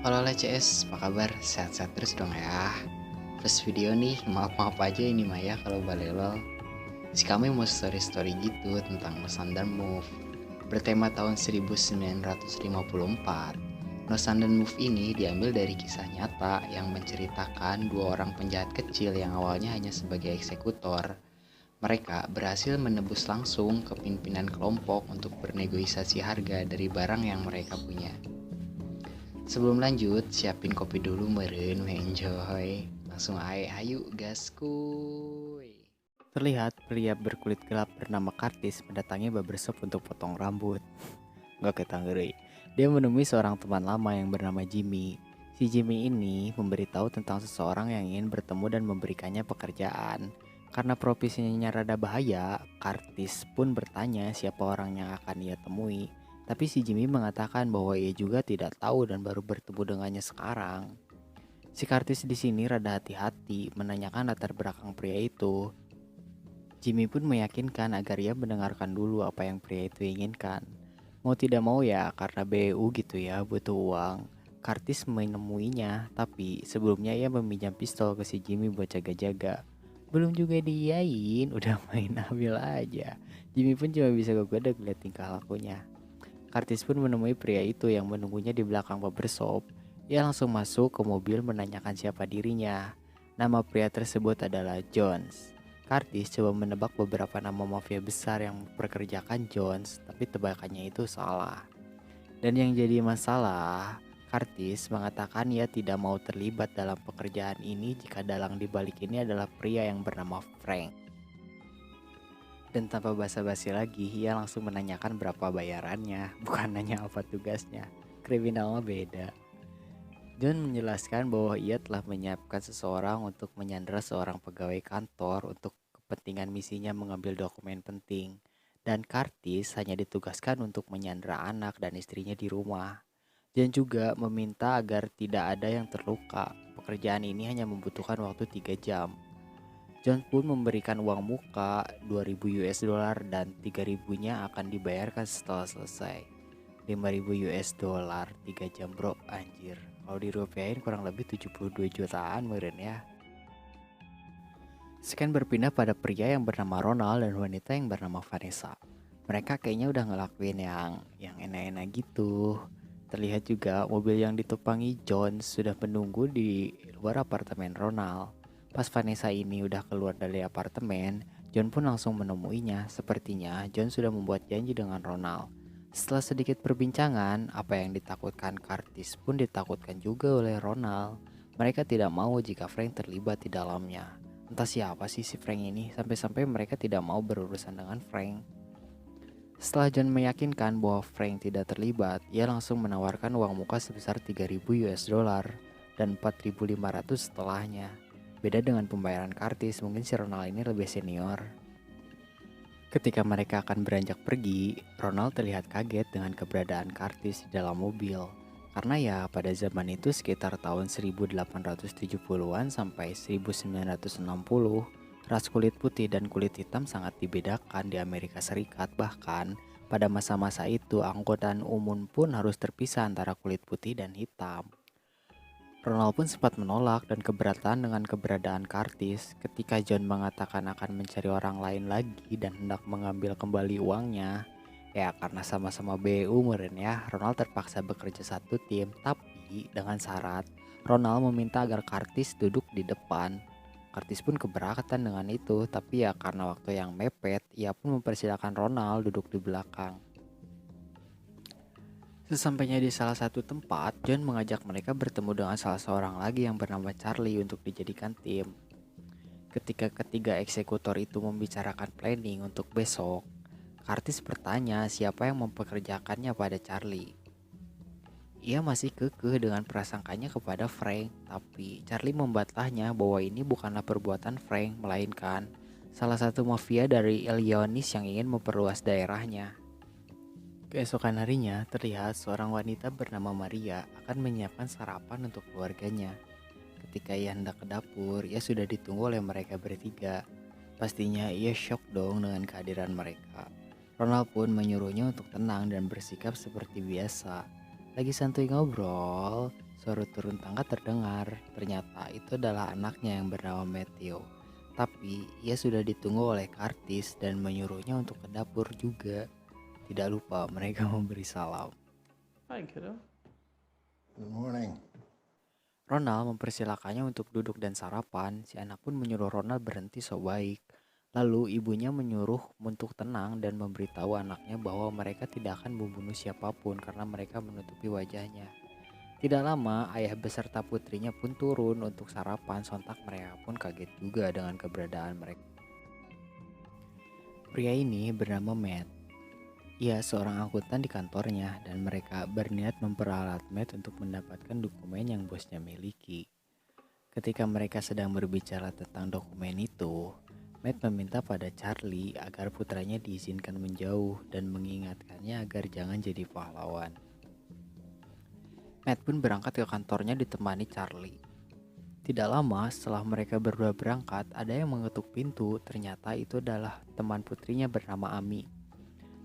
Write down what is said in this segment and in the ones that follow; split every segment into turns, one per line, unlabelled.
Halo LCS, apa kabar? Sehat-sehat terus dong ya. First video nih, maaf-maaf aja ini Maya kalau balelol. Si kami mau story-story gitu tentang No Sundan Move. Bertema tahun 1954, No Sundan Move ini diambil dari kisah nyata yang menceritakan dua orang penjahat kecil yang awalnya hanya sebagai eksekutor. Mereka berhasil menebus langsung ke pimpinan kelompok untuk bernegosiasi harga dari barang yang mereka punya. Sebelum lanjut, siapin kopi dulu meren, enjoy. Langsung ae, hayu gaskuy.
Terlihat pria berkulit gelap bernama Kartis mendatangi barbershop untuk potong rambut. Gak ketanggerei. Dia menemui seorang teman lama yang bernama Jimmy. Si Jimmy ini memberitahu tentang seseorang yang ingin bertemu dan memberikannya pekerjaan. Karena profesinya rada bahaya, Kartis pun bertanya siapa orang yang akan ia temui. Tapi si Jimmy mengatakan bahwa ia juga tidak tahu dan baru bertemu dengannya sekarang. Si Kartis di sini rada hati-hati menanyakan latar belakang pria itu. Jimmy pun meyakinkan agar ia mendengarkan dulu apa yang pria itu inginkan. Mau tidak mau ya, karena BU gitu ya, butuh uang. Kartis menemuinya, tapi sebelumnya ia meminjam pistol ke si Jimmy buat jaga-jaga. Belum juga diain, udah main ambil aja. Jimmy pun cuma bisa gogodek lihat tingkah lakunya. Kartis pun menemui pria itu yang menunggunya di belakang barbershop. Ia langsung masuk ke mobil menanyakan siapa dirinya. Nama pria tersebut adalah Jones. Kartis coba menebak beberapa nama mafia besar yang mempekerjakan Jones, tapi tebakannya itu salah. Dan yang jadi masalah, Kartis mengatakan ia tidak mau terlibat dalam pekerjaan ini jika dalang dibalik ini adalah pria yang bernama Frank. Dan tanpa basa-basi lagi, ia langsung menanyakan berapa bayarannya, bukan nanya apa tugasnya. Kriminal mah beda. John menjelaskan bahwa ia telah menyiapkan seseorang untuk menyandera seorang pegawai kantor untuk kepentingan misinya mengambil dokumen penting. Dan Curtis hanya ditugaskan untuk menyandera anak dan istrinya di rumah. John juga meminta agar tidak ada yang terluka. Pekerjaan ini hanya membutuhkan waktu 3 jam. John pun memberikan uang muka 2.000 US dollar dan 3.000-nya akan dibayarkan setelah selesai. 5.000 US dollar 3 jam bro, anjir. Kalau dirupiahin kurang lebih 72 jutaan meren ya. Sekian berpindah pada pria yang bernama Ronald dan wanita yang bernama Vanessa. Mereka kayaknya udah ngelakuin yang enak-enak gitu. Terlihat juga mobil yang ditupangi John sudah menunggu di luar apartemen Ronald. Pas Vanessa ini udah keluar dari apartemen, John pun langsung menemuinya. Sepertinya John sudah membuat janji dengan Ronald. Setelah sedikit perbincangan, apa yang ditakutkan Curtis pun ditakutkan juga oleh Ronald. Mereka tidak mau jika Frank terlibat di dalamnya. Entah siapa sih si Frank ini, sampai-sampai mereka tidak mau berurusan dengan Frank. Setelah John meyakinkan bahwa Frank tidak terlibat, ia langsung menawarkan uang muka sebesar 3.000 US dollar dan 4.500 setelahnya. Beda dengan pembayaran Curtis, mungkin si Ronald ini lebih senior. Ketika mereka akan beranjak pergi, Ronald terlihat kaget dengan keberadaan Curtis di dalam mobil. Karena ya pada zaman itu sekitar tahun 1870-an sampai 1960, ras kulit putih dan kulit hitam sangat dibedakan di Amerika Serikat. Bahkan pada masa-masa itu angkutan umum pun harus terpisah antara kulit putih dan hitam. Ronald pun sempat menolak dan keberatan dengan keberadaan Curtis ketika John mengatakan akan mencari orang lain lagi dan hendak mengambil kembali uangnya. Ya karena sama-sama BU meren ya, Ronald terpaksa bekerja satu tim, tapi dengan syarat Ronald meminta agar Curtis duduk di depan. Curtis pun keberatan dengan itu, tapi ya karena waktu yang mepet, ia pun mempersilahkan Ronald duduk di belakang. Sesampainya di salah satu tempat, John mengajak mereka bertemu dengan salah seorang lagi yang bernama Charlie untuk dijadikan tim. Ketika ketiga eksekutor itu membicarakan planning untuk besok, Curtis bertanya siapa yang mempekerjakannya pada Charlie. Ia masih kekeh dengan prasangkanya kepada Frank, tapi Charlie membantahnya bahwa ini bukanlah perbuatan Frank, melainkan salah satu mafia dari Illinois yang ingin memperluas daerahnya. Keesokan harinya, terlihat seorang wanita bernama Maria akan menyiapkan sarapan untuk keluarganya. Ketika ia hendak ke dapur, ia sudah ditunggu oleh mereka bertiga. Pastinya ia shock dong dengan kehadiran mereka. Ronald pun menyuruhnya untuk tenang dan bersikap seperti biasa. Lagi santuy ngobrol, Suara turun tangga terdengar. Ternyata itu adalah anaknya yang bernama Matthew. Tapi ia sudah ditunggu oleh Curtis dan menyuruhnya untuk ke dapur juga. Tidak lupa mereka memberi salam.
Hi, kiddo.
Good morning.
Ronald mempersilakannya untuk duduk dan sarapan. Si anak pun menyuruh Ronald berhenti so baik. Lalu ibunya menyuruh untuk tenang dan memberitahu anaknya bahwa mereka tidak akan membunuh siapapun karena mereka menutupi wajahnya. Tidak lama, ayah beserta putrinya pun turun untuk sarapan. Sontak mereka pun kaget juga dengan keberadaan mereka. Pria ini bernama Matt. Ia seorang akuntan di kantornya dan mereka berniat memperalat Matt untuk mendapatkan dokumen yang bosnya miliki. Ketika mereka sedang berbicara tentang dokumen itu, Matt meminta pada Charlie agar putranya diizinkan menjauh dan mengingatkannya agar jangan jadi pahlawan. Matt pun berangkat ke kantornya ditemani Charlie. Tidak lama setelah mereka berdua berangkat, ada yang mengetuk pintu. Ternyata itu adalah teman putrinya bernama Ami.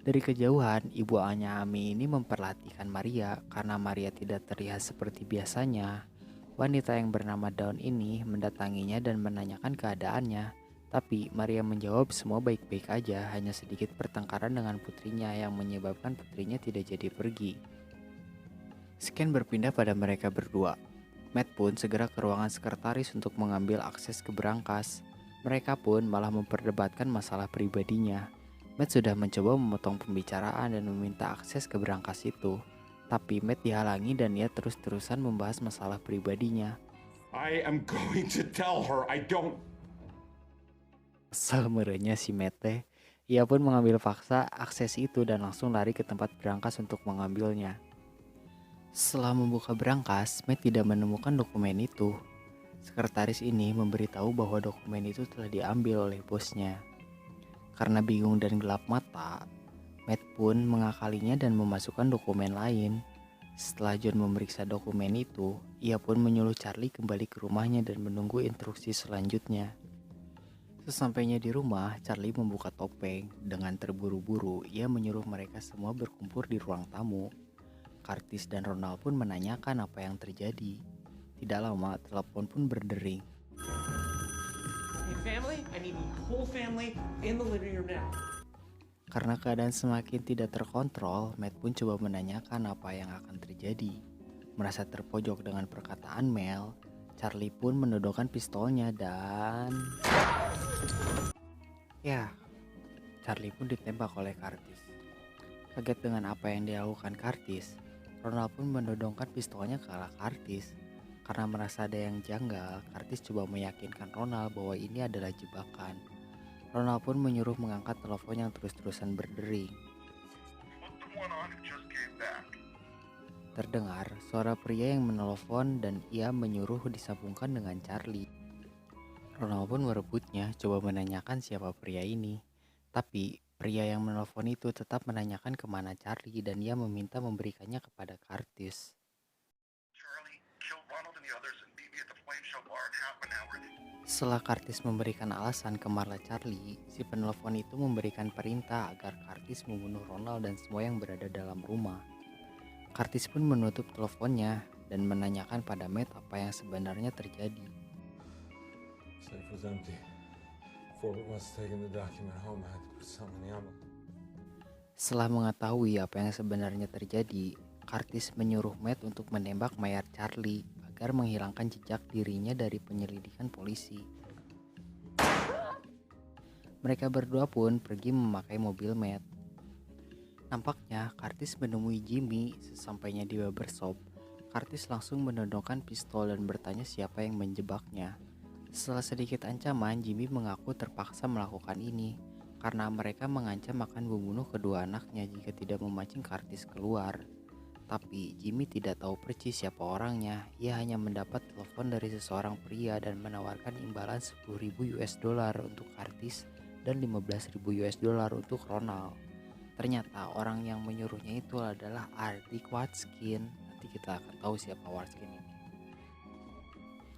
Dari kejauhan, ibu Anya Ami ini memperhatikan Maria karena Maria tidak terlihat seperti biasanya. Wanita yang bernama Dawn ini mendatanginya dan menanyakan keadaannya. Tapi Maria menjawab semua baik-baik aja, hanya sedikit pertengkaran dengan putrinya yang menyebabkan putrinya tidak jadi pergi. Scan berpindah pada mereka berdua. Matt pun segera ke ruangan sekretaris untuk mengambil akses ke berangkas. Mereka pun malah memperdebatkan masalah pribadinya. Matt sudah mencoba memotong pembicaraan dan meminta akses ke berangkas itu. Tapi Matt dihalangi dan ia terus-terusan membahas masalah pribadinya.
I am going to tell her I don't.
Kesal merenya si Matt teh. Ia pun mengambil paksa akses itu dan langsung lari ke tempat berangkas untuk mengambilnya. Setelah membuka berangkas, Matt tidak menemukan dokumen itu. Sekretaris ini memberitahu bahwa dokumen itu telah diambil oleh bosnya. Karena bingung dan gelap mata, Matt pun mengakalinya dan memasukkan dokumen lain. Setelah John memeriksa dokumen itu, ia pun menyuruh Charlie kembali ke rumahnya dan menunggu instruksi selanjutnya. Sesampainya di rumah, Charlie membuka topeng. Dengan terburu-buru, ia menyuruh mereka semua berkumpul di ruang tamu. Curtis dan Ronald pun menanyakan apa yang terjadi. Tidak lama, telepon pun berdering.
Hey, family, I need the whole family in the living room now.
Karena keadaan semakin tidak terkontrol, Matt pun coba menanyakan apa yang akan terjadi. Merasa terpojok dengan perkataan Mel, Charlie pun menodongkan pistolnya dan... Ya, Charlie pun ditembak oleh Curtis. Kaget dengan apa yang dilakukan Curtis, Ronald pun menodongkan pistolnya ke arah Curtis. Karena merasa ada yang janggal, Curtis coba meyakinkan Ronald bahwa ini adalah jebakan. Ronald pun menyuruh mengangkat telepon yang terus-terusan berdering. Terdengar suara pria yang menelepon dan ia menyuruh disambungkan dengan Charlie. Ronald pun merebutnya, coba menanyakan siapa pria ini. Tapi pria yang menelpon itu tetap menanyakan kemana Charlie dan ia meminta memberikannya kepada Curtis. Setelah Curtis memberikan alasan ke Marla Charlie, si penelpon itu memberikan perintah agar Curtis membunuh Ronald dan semua yang berada dalam rumah. Curtis pun menutup teleponnya dan menanyakan pada Matt apa yang sebenarnya terjadi.
Safe was empty. Forward was taking the document home. I had to put something in the envelope.
Setelah mengetahui apa yang sebenarnya terjadi, Curtis menyuruh Matt untuk menembak mayat Charlie agar menghilangkan jejak dirinya dari penyelidikan polisi. Mereka berdua pun pergi memakai mobil Matt. Nampaknya Curtis menemui Jimmy. Sesampainya di barbershop, Curtis langsung menodongkan pistol dan bertanya siapa yang menjebaknya. Setelah sedikit ancaman, Jimmy mengaku terpaksa melakukan ini karena mereka mengancam akan membunuh kedua anaknya jika tidak memancing Curtis keluar. Tapi Jimmy tidak tahu persis siapa orangnya. Ia hanya mendapat telepon dari seseorang pria dan menawarkan imbalan $10.000 untuk Curtis dan $15.000 untuk Ronald. Ternyata orang yang menyuruhnya itu adalah Arctic Watskin. Nanti kita akan tahu siapa Watskin ini.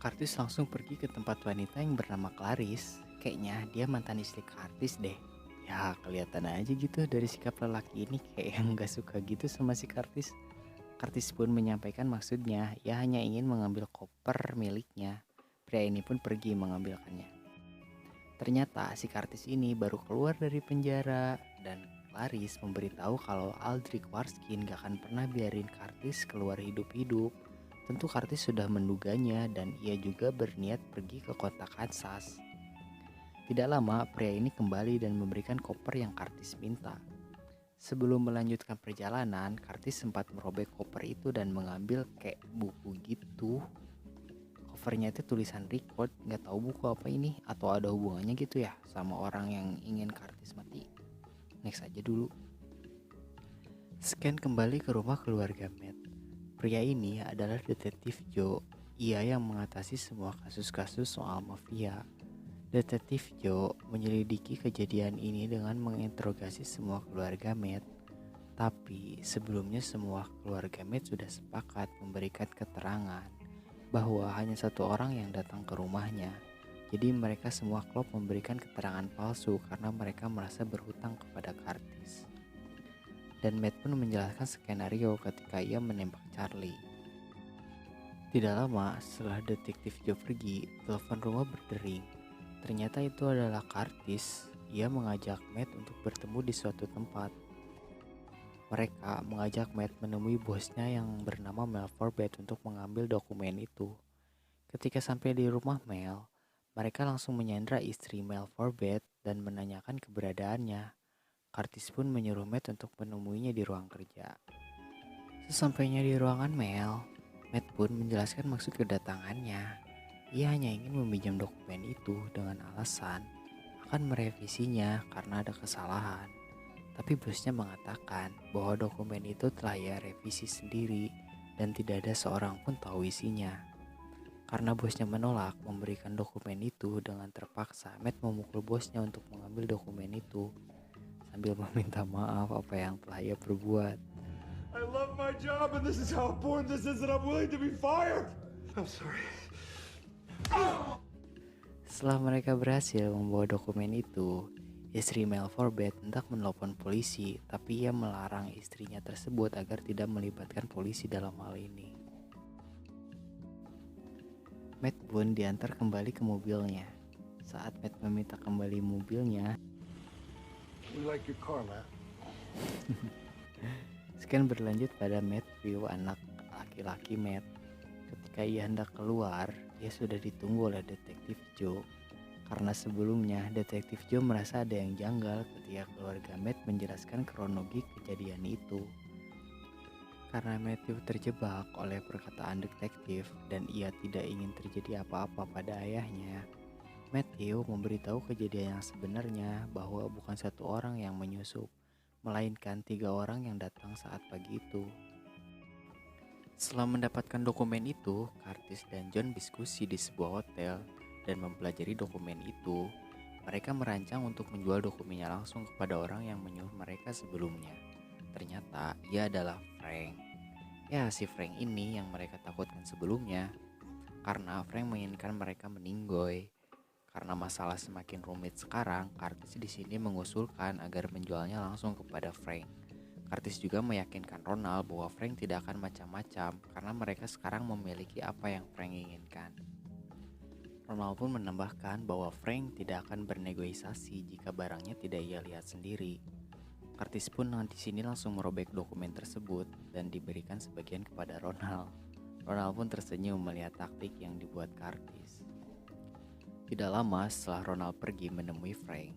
Curtis langsung pergi ke tempat wanita yang bernama Clarice. Kayaknya dia mantan istri Curtis deh. Ya kelihatan aja gitu dari sikap lelaki ini kayak yang gak suka gitu sama si Curtis. Curtis pun menyampaikan maksudnya, ia hanya ingin mengambil koper miliknya. Pria ini pun pergi mengambilkannya. Ternyata si Curtis ini baru keluar dari penjara dan Clarice memberitahu kalau Aldrich Warskin gak akan pernah biarin Curtis keluar hidup-hidup. Tentu Curtis sudah menduganya dan ia juga berniat pergi ke kota Kansas. Tidak lama pria ini kembali dan memberikan koper yang Curtis minta. Sebelum melanjutkan perjalanan, Curtis sempat merobek koper itu dan mengambil kayak buku gitu. Covernya itu tulisan record, nggak tahu buku apa ini atau ada hubungannya gitu ya sama orang yang ingin Curtis mati. Next aja dulu. Scan kembali ke rumah keluarga Matt. Pria ini adalah detektif Joe. Ia yang mengatasi semua kasus-kasus soal mafia. Detektif Joe menyelidiki kejadian ini dengan menginterogasi semua keluarga Matt. Tapi sebelumnya semua keluarga Matt sudah sepakat memberikan keterangan bahwa hanya satu orang yang datang ke rumahnya. Jadi mereka semua klop memberikan keterangan palsu karena mereka merasa berhutang kepada Curtis. Dan Matt pun menjelaskan skenario ketika ia menembak Charlie. Tidak lama setelah detektif Joe pergi, telepon rumah berdering. Ternyata itu adalah Curtis. Ia mengajak Matt untuk bertemu di suatu tempat. Mereka mengajak Matt menemui bosnya yang bernama Mel Forbett untuk mengambil dokumen itu. Ketika sampai di rumah Mel, mereka langsung menyandra istri Mel Forbett dan menanyakan keberadaannya. Curtis pun menyuruh Matt untuk menemuinya di ruang kerja. Sesampainya di ruangan Mel, Matt pun menjelaskan maksud kedatangannya. Ia hanya ingin meminjam dokumen itu dengan alasan akan merevisinya karena ada kesalahan. Tapi bosnya mengatakan bahwa dokumen itu telah ia revisi sendiri dan tidak ada seorang pun tahu isinya. Karena bosnya menolak memberikan dokumen itu, dengan terpaksa Matt memukul bosnya untuk mengambil dokumen itu sambil meminta maaf apa yang telah ia perbuat.
I love my job and this is how important this is that I'm willing to be fired. I'm sorry.
Setelah mereka berhasil membawa dokumen itu, istri Mel Forbett hendak menelpon polisi, tapi ia melarang istrinya tersebut agar tidak melibatkan polisi dalam hal ini. Matt pun diantar kembali ke mobilnya. Saat Matt meminta kembali mobilnya,
We like your car, Matt.
scan berlanjut pada Matthew, anak laki-laki Matt. Ketika ia hendak keluar, ia sudah ditunggu oleh detektif Joe. Karena sebelumnya detektif Joe merasa ada yang janggal ketika keluarga Matt menjelaskan kronologi kejadian itu. Karena Matthew terjebak oleh perkataan detektif dan ia tidak ingin terjadi apa-apa pada ayahnya, Matthew memberitahu kejadian yang sebenarnya bahwa bukan satu orang yang menyusup, melainkan 3 orang yang datang saat pagi itu. Setelah mendapatkan dokumen itu, Curtis dan John diskusi di sebuah hotel dan mempelajari dokumen itu. Mereka merancang untuk menjual dokumennya langsung kepada orang yang menyuruh mereka sebelumnya. Ternyata ia adalah Frank. Ya, si Frank ini yang mereka takutkan sebelumnya. Karena Frank menginginkan mereka meninggoy. Karena masalah semakin rumit sekarang, Curtis di sini mengusulkan agar menjualnya langsung kepada Frank. Curtis juga meyakinkan Ronald bahwa Frank tidak akan macam-macam karena mereka sekarang memiliki apa yang Frank inginkan. Ronald pun menambahkan bahwa Frank tidak akan bernegosiasi jika barangnya tidak ia lihat sendiri. Curtis pun di sini langsung merobek dokumen tersebut dan diberikan sebagian kepada Ronald. Ronald pun tersenyum melihat taktik yang dibuat Curtis. Tidak lama setelah Ronald pergi menemui Frank,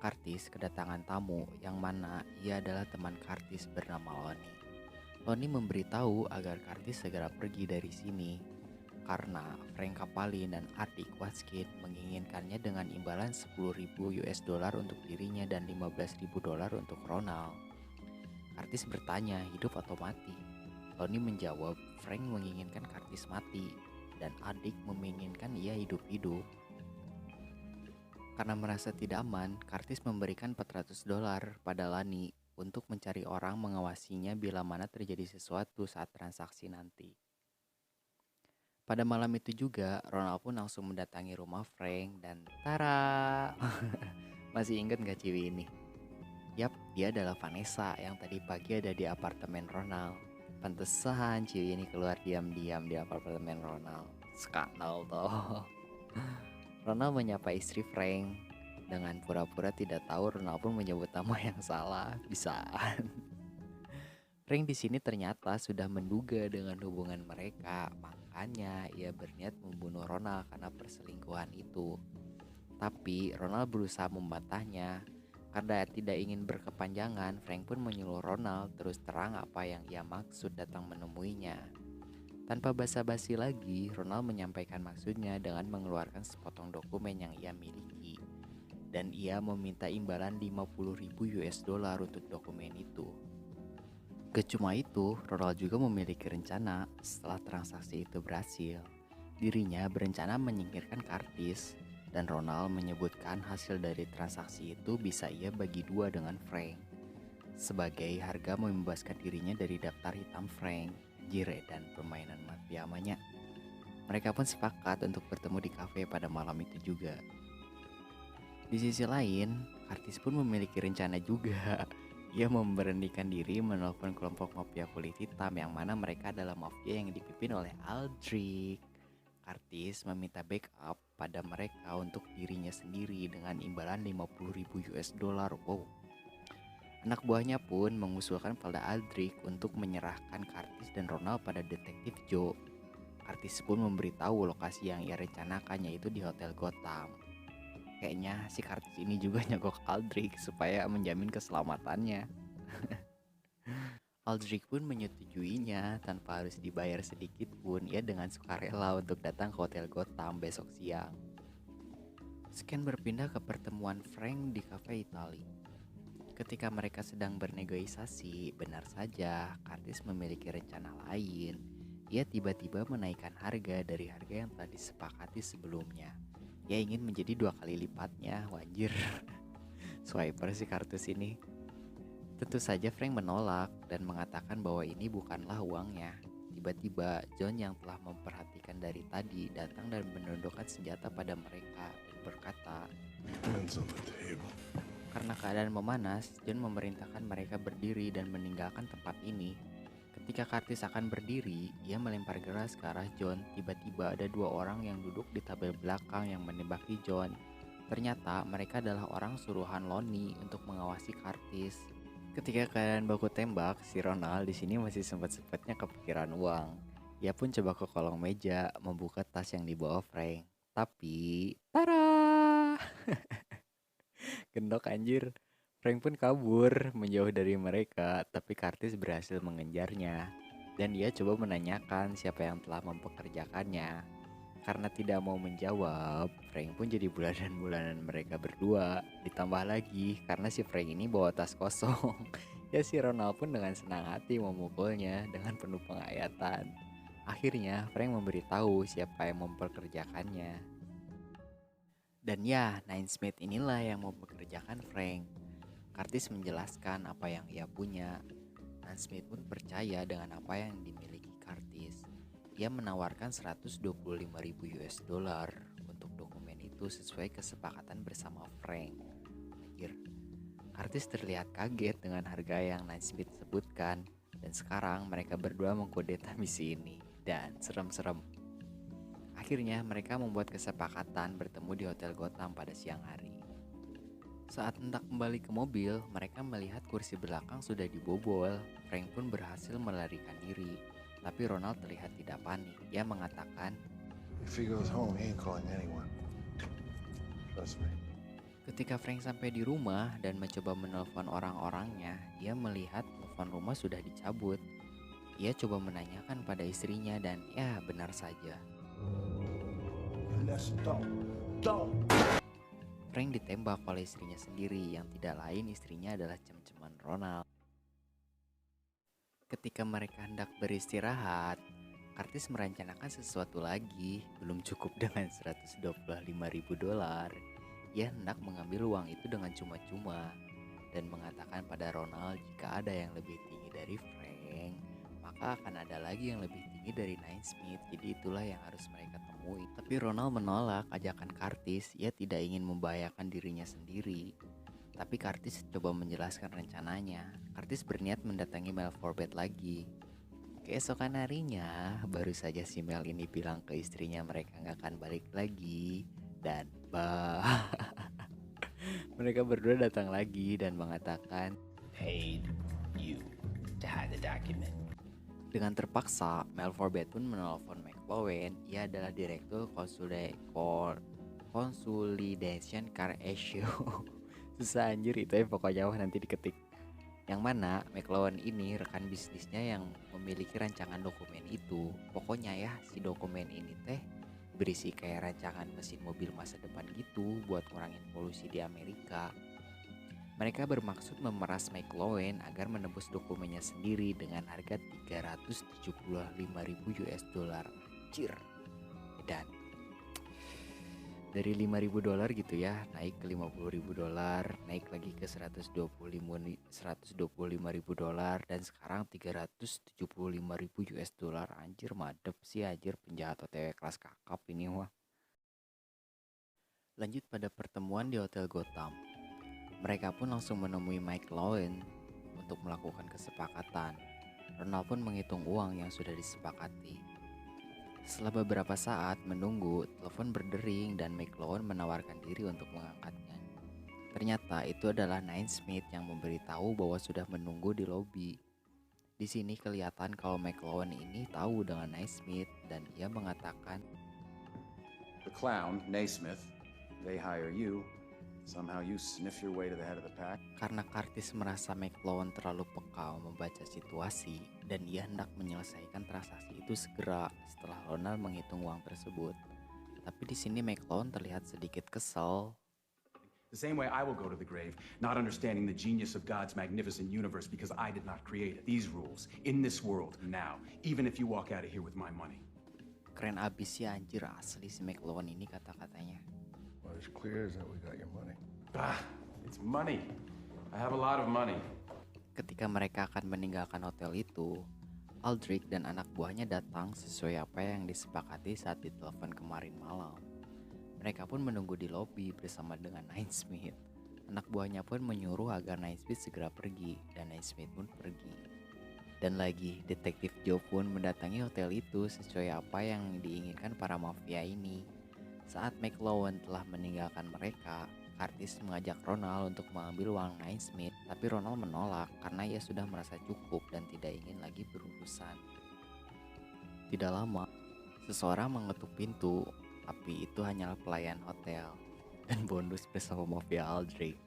Curtis kedatangan tamu yang mana ia adalah teman Curtis bernama Lonnie. Lonnie memberitahu agar Curtis segera pergi dari sini karena Frank Capalli dan Aldrich Warskin menginginkannya dengan imbalan $10,000 untuk dirinya dan $15,000 untuk Ronald. Curtis bertanya hidup atau mati. Lonnie menjawab Frank menginginkan Curtis mati dan Aldrich menginginkan ia hidup-hidup. Karena merasa tidak aman, Curtis memberikan $400 pada Lani untuk mencari orang mengawasinya bila mana terjadi sesuatu saat transaksi nanti. Pada malam itu juga, Ronald pun langsung mendatangi rumah Frank dan tara! Masih ingat gak cewek ini? Yap, dia adalah Vanessa yang tadi pagi ada di apartemen Ronald. Pantesan cewek ini keluar diam-diam di apartemen Ronald. Skandal toh. Ronald menyapa istri Frank. Dengan pura-pura tidak tahu, Ronald pun menyebut nama yang salah. Bisaan. Frank di sini ternyata sudah menduga dengan hubungan mereka, makanya ia berniat membunuh Ronald karena perselingkuhan itu. Tapi Ronald berusaha membantahnya. Karena tidak ingin berkepanjangan, Frank pun menyuruh Ronald terus terang apa yang ia maksud datang menemuinya. Tanpa basa-basi lagi, Ronald menyampaikan maksudnya dengan mengeluarkan sepotong dokumen yang ia miliki. Dan ia meminta imbalan 50.000 US dollar untuk dokumen itu. Gak cuma itu, Ronald juga memiliki rencana. Setelah transaksi itu berhasil, dirinya berencana menyingkirkan Curtis, dan Ronald menyebutkan hasil dari transaksi itu bisa ia bagi dua dengan Frank sebagai harga membebaskan dirinya dari daftar hitam Frank, Jire, dan permainan mafia amanya. Mereka pun sepakat untuk bertemu di kafe pada malam itu juga. Di sisi lain, Curtis pun memiliki rencana juga. Ia memberanikan diri menelpon kelompok mafia kulit hitam yang mana mereka adalah mafia yang dipimpin oleh Aldrich. Curtis meminta backup pada mereka untuk dirinya sendiri dengan imbalan 50.000 US dollar. Wow. Anak buahnya pun mengusulkan pada Aldrich untuk menyerahkan Curtis dan Ronald pada detektif Joe. Curtis pun memberitahu lokasi yang ia rencanakan, yaitu di Hotel Gotham. Kayaknya si Curtis ini juga nyogok Aldrich supaya menjamin keselamatannya. Aldrich pun menyetujuinya tanpa harus dibayar sedikit pun. Ia dengan sukarela untuk datang ke Hotel Gotham besok siang. Scan berpindah ke pertemuan Frank di cafe Itali. Ketika mereka sedang bernegosiasi, benar saja Curtis memiliki rencana lain. Ia tiba-tiba menaikkan harga dari harga yang telah disepakati sebelumnya. Ia ingin menjadi 2 kali lipatnya. Wajir. Swiper si Curtis ini. Tentu saja Frank menolak dan mengatakan bahwa ini bukanlah uangnya. Tiba-tiba John yang telah memperhatikan dari tadi datang dan menundukkan senjata pada mereka dan berkata,
Hands on the table.
karena keadaan memanas, John memerintahkan mereka berdiri dan meninggalkan tempat ini. Ketika Curtis akan berdiri, ia melempar gelas ke arah John. Tiba-tiba ada 2 orang yang duduk di tabel belakang yang menembaki John. Ternyata mereka adalah orang suruhan Lonnie untuk mengawasi Curtis. Ketika keadaan baku tembak, si Ronald di sini masih sempat-sempatnya kepikiran uang. Ia pun coba ke kolong meja membuka tas yang dibawa Frank. Tapi, tara! Gendok anjir. Frank pun kabur menjauh dari mereka, tapi Curtis berhasil mengejarnya. Dan ia coba menanyakan siapa yang telah mempekerjakannya. Karena tidak mau menjawab, Frank pun jadi bulanan-bulanan mereka berdua. Ditambah lagi karena si Frank ini bawa tas kosong. Ya si Ronald pun dengan senang hati memukulnya dengan penuh penghayatan. Akhirnya Frank memberitahu siapa yang mempekerjakannya. Dan ya, Nine Smith inilah yang mempekerjakan Frank. Curtis menjelaskan apa yang ia punya. Nine Smith pun percaya dengan apa yang dimiliki Curtis. Ia menawarkan 125.000 US dollar untuk dokumen itu sesuai kesepakatan bersama Frank. Akhir, Curtis terlihat kaget dengan harga yang Nine Smith sebutkan. Dan sekarang mereka berdua mengkudeta misi ini. Dan serem-serem. Akhirnya mereka membuat kesepakatan bertemu di Hotel Gotham pada siang hari. Saat hendak kembali ke mobil, mereka melihat kursi belakang sudah dibobol. Frank pun berhasil melarikan diri. Tapi Ronald terlihat tidak panik. Ia mengatakan,
If he goes home, he ain't calling anyone. Trust me.
ketika Frank sampai di rumah dan mencoba menelpon orang-orangnya, ia melihat telepon rumah sudah dicabut. Ia coba menanyakan pada istrinya dan ya benar saja. Frank ditembak oleh istrinya sendiri yang tidak lain istrinya adalah cem-ceman Ronald. Ketika mereka hendak beristirahat, Curtis merencanakan sesuatu lagi. Belum cukup dengan 125.000 dolar. Ia hendak mengambil uang itu dengan cuma-cuma dan mengatakan pada Ronald jika ada yang lebih tinggi dari Frank, maka akan ada lagi yang lebih tinggi dari Nine Smith. Jadi itulah yang harus mereka temui. Tapi Ronald menolak ajakan Curtis. Ia tidak ingin membahayakan dirinya sendiri. Tapi Curtis coba menjelaskan rencananya. Curtis berniat mendatangi Mel Forbett lagi. Keesokan harinya, baru saja si Mel ini bilang ke istrinya mereka nggak akan balik lagi. Dan mereka berdua datang lagi dan mengatakan,
Paid you to hide the document.
dengan terpaksa, Mel Forbett pun menelpon McLowen. Ia adalah Direktur Consolidation Car Issue. Susah anjir itu ya, pokoknya nanti diketik. Yang mana McLowen ini rekan bisnisnya yang memiliki rancangan dokumen itu. Pokoknya ya, si dokumen ini teh berisi kayak rancangan mesin mobil masa depan gitu buat ngurangin polusi di Amerika. Mereka bermaksud memeras McLowen agar menebus dokumennya sendiri dengan harga 375.000 US dollar. Anjir. Dan dari 5.000 dolar gitu ya, naik ke 50.000 dolar, naik lagi ke 125.000 dolar, dan sekarang 375.000 US dollar. Anjir, madep sih anjir, penjahat OTW kelas kakap ini wah. Lanjut pada pertemuan di Hotel Gotham. Mereka pun langsung menemui McLowen untuk melakukan kesepakatan. Ronald pun menghitung uang yang sudah disepakati. Setelah beberapa saat menunggu, telepon berdering dan McLowen menawarkan diri untuk mengangkatnya. Ternyata itu adalah Naismith yang memberitahu bahwa sudah menunggu di lobi. Di sini kelihatan kalau McLowen ini tahu dengan Naismith dan ia mengatakan,
The clown, Naismith, they hire you. Somehow you sniff your way to the head of the pack.
karena Curtis merasa McLowen terlalu peka membaca situasi dan ia hendak menyelesaikan transaksi itu segera setelah Ronald menghitung uang tersebut. Tapi di sini McLowen terlihat sedikit kesal.
The same way I will go to the grave, not understanding the genius of God's magnificent universe because I did not create it. These rules, in this world, now, even if you walk out of here with my money.
Keren abis ya anjir, asli si McLowen ini kata-katanya.
Well, it's clear as that we got your money.
It's money. I have a lot of money.
Ketika mereka akan meninggalkan hotel itu, Aldrich dan anak buahnya datang sesuai apa yang disepakati saat ditelepon kemarin malam. Mereka pun menunggu di lobi bersama dengan Naismith. Anak buahnya pun menyuruh agar Naismith segera pergi, dan Naismith pun pergi. Dan lagi, detektif Joe pun mendatangi hotel itu sesuai apa yang diinginkan para mafia ini. Saat McLowen telah meninggalkan mereka, Curtis mengajak Ronald untuk mengambil uang Naismith, tapi Ronald menolak karena ia sudah merasa cukup dan tidak ingin lagi berurusan. Tidak lama, seseorang mengetuk pintu, tapi itu hanyalah pelayan hotel dan bonus bersama mafia Aldrich.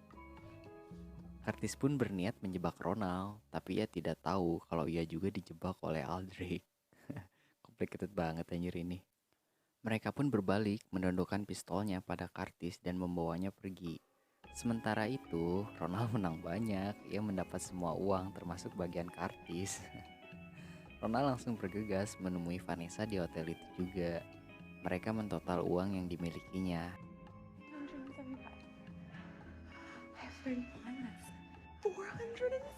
Curtis pun berniat menjebak Ronald, tapi ia tidak tahu kalau ia juga dijebak oleh Aldrich. Complicated banget anjir ini. Mereka pun berbalik menundukkan pistolnya pada Curtis dan membawanya pergi. Sementara itu, Ronald menang banyak. Ia mendapat semua uang termasuk bagian Curtis. Ronald langsung bergegas menemui Vanessa di hotel itu juga. Mereka mentotal uang yang dimilikinya.
175. I have 35. That's $406,000.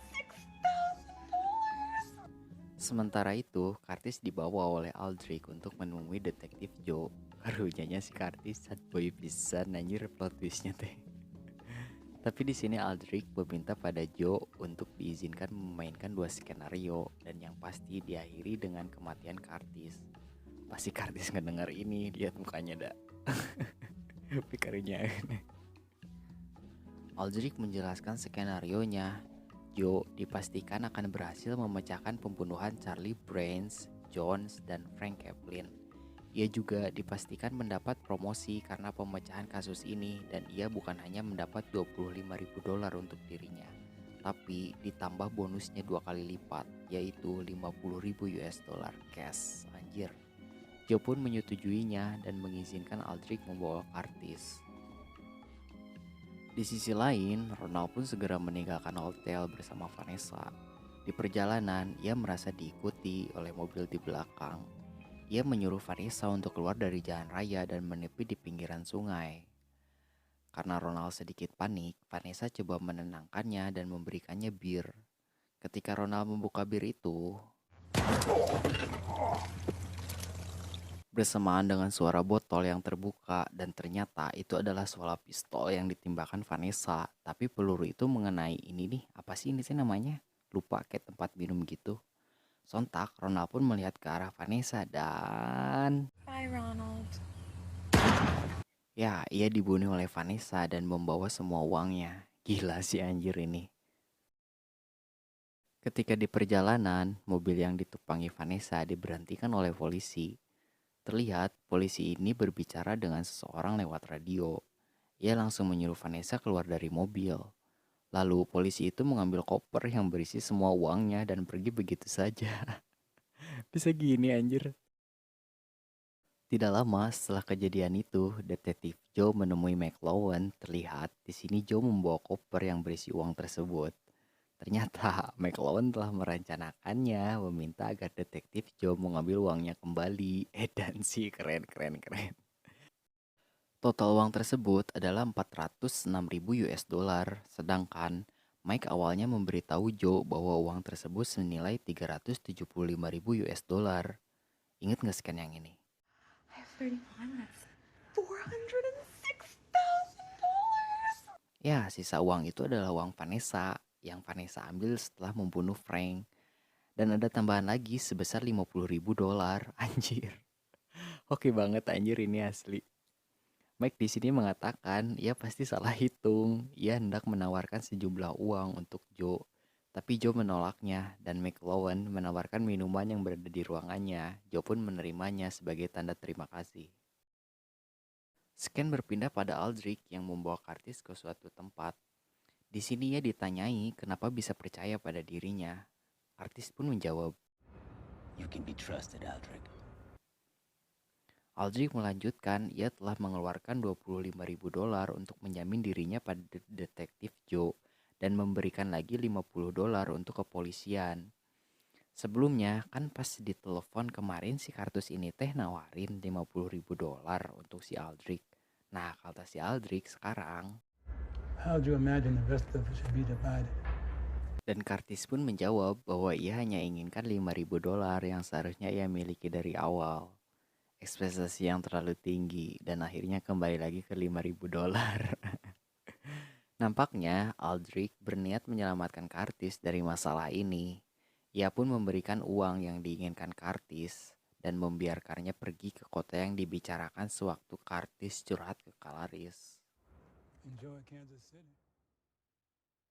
Sementara itu, Curtis dibawa oleh Aldrich untuk menemui detektif Joe. Karunyanya si Curtis sad boy pisan anjir plot twistnya teh. Tapi di sini Aldrich meminta pada Joe untuk diizinkan memainkan dua skenario dan yang pasti diakhiri dengan kematian Curtis. Pasti Curtis ngedengar ini, lihat mukanya dah. Pikirnya. Aldrich menjelaskan skenarionya. Joe dipastikan akan berhasil memecahkan pembunuhan Charlie Branch, Jones, dan Frank Kaplan. Ia juga dipastikan mendapat promosi karena pemecahan kasus ini dan ia bukan hanya mendapat 25.000 dolar untuk dirinya, tapi ditambah bonusnya 2 kali lipat, yaitu 50.000 US dollar cash. Anjir. Joe pun menyetujuinya dan mengizinkan Aldrich membawa Curtis. Di sisi lain, Ronald pun segera meninggalkan hotel bersama Vanessa. Di perjalanan, ia merasa diikuti oleh mobil di belakang. Ia menyuruh Vanessa untuk keluar dari jalan raya dan menepi di pinggiran sungai. Karena Ronald sedikit panik, Vanessa coba menenangkannya dan memberikannya bir. Ketika Ronald membuka bir itu, bersamaan dengan suara botol yang terbuka dan ternyata itu adalah suara pistol yang ditembakkan Vanessa. Tapi peluru itu mengenai ini nih, apa sih ini sih namanya? Lupa, kayak tempat minum gitu. Sontak Ronald pun melihat ke arah Vanessa dan
Bye, Ronald.
ya, ia dibunuh oleh Vanessa dan membawa semua uangnya. Gila si anjir ini. Ketika di perjalanan, mobil yang ditumpangi Vanessa diberhentikan oleh polisi. Terlihat polisi ini berbicara dengan seseorang lewat radio. Ia langsung menyuruh Vanessa keluar dari mobil. Lalu polisi itu mengambil koper yang berisi semua uangnya dan pergi begitu saja. Bisa gini anjir. Tidak lama setelah kejadian itu, detektif Joe menemui McLowan. Terlihat di sini Joe membawa koper yang berisi uang tersebut. Ternyata McLowan telah merencanakannya, meminta agar detektif Joe mengambil uangnya kembali. Dan sih keren. Total uang tersebut adalah 406.000 US dollar, sedangkan Mike awalnya memberitahu Joe bahwa uang tersebut senilai 375.000 US dollar. Ingat gak scan yang ini?
I have 31. That's $406,000.
Ya, sisa uang itu adalah uang Vanessa yang Vanessa ambil setelah membunuh Frank. Dan ada tambahan lagi sebesar 50.000 dolar. Anjir. Oke banget anjir ini asli. Mike di sini mengatakan ia pasti salah hitung. Ia hendak menawarkan sejumlah uang untuk Joe. Tapi Joe menolaknya dan McLowan menawarkan minuman yang berada di ruangannya. Joe pun menerimanya sebagai tanda terima kasih. Scan berpindah pada Aldrich yang membawa Curtis ke suatu tempat. Di sini ia ditanyai kenapa bisa percaya pada dirinya. Curtis pun menjawab,
You can be trusted, Aldrich.
Aldrich melanjutkan ia telah mengeluarkan 25.000 dolar untuk menjamin dirinya pada detektif Joe dan memberikan lagi 50 dolar untuk kepolisian. Sebelumnya kan pas ditelepon kemarin si Kartus ini teh nawarin 50.000 dolar untuk si Aldrich. Nah kata si Aldrich sekarang,
How do you imagine the rest of it should be divided?
dan Curtis pun menjawab bahwa ia hanya inginkan 5.000 dolar yang seharusnya ia miliki dari awal. Ekspektasi yang terlalu tinggi dan akhirnya kembali lagi ke 5.000 dolar. Nampaknya Aldrich berniat menyelamatkan Curtis dari masalah ini. Ia pun memberikan uang yang diinginkan Curtis dan membiarkannya pergi ke kota yang dibicarakan sewaktu Curtis curhat ke Clarice.
Enjoy Kansas City.